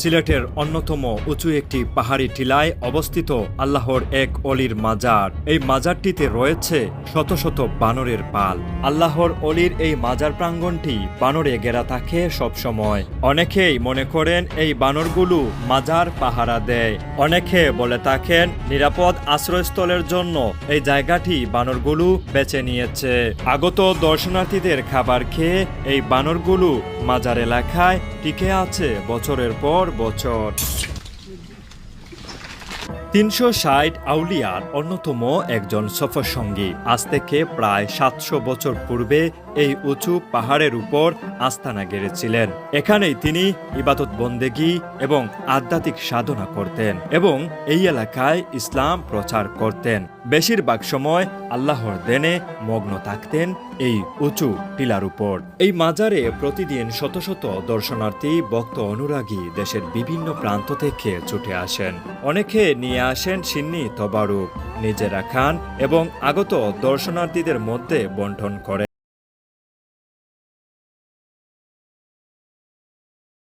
সিলেটের অন্যতম উঁচু একটি পাহাড়ি টিলায় অবস্থিত আল্লাহর এক অলির মাজার। এই মাজারটিতে রয়েছে শত শত বানরের পাল। আল্লাহর অলির এই মাজার প্রাঙ্গণটি বানরে ঘেরা থাকে সবসময়। অনেকেই মনে করেন এই বানরগুলো মাজার পাহারা দেয়। অনেকে বলে থাকেন নিরাপদ আশ্রয়স্থলের জন্য এই জায়গাটি বানরগুলো বেছে নিয়েছে। আগত দর্শনার্থীদের খাবার খেয়ে এই বানরগুলো মাজার এলাকায় টিকে আছে বছরের পর বছর। ৩৬০ আউলিয়ার অন্যতম একজন সফরসঙ্গী আজ থেকে প্রায় ৭০০ বছর পূর্বে এই উঁচু পাহাড়ের উপর আস্তানা গেড়েছিলেন। এখানেই তিনি ইবাদত বন্দেগী এবং আধ্যাত্মিক সাধনা করতেন এবং এই এলাকায় ইসলাম প্রচার করতেন। বেশিরভাগ সময় আল্লাহর দেনে মগ্ন থাকতেন এই উঁচু টিলার উপর। এই মাজারে প্রতিদিন শত শত দর্শনার্থী ভক্ত অনুরাগী দেশের বিভিন্ন প্রান্ত থেকে ছুটে আসেন। অনেকে নিয়ে আসেন সিন্নি তবারুক, নিজেরা খান এবং আগত দর্শনার্থীদের মধ্যে বন্টন করেন।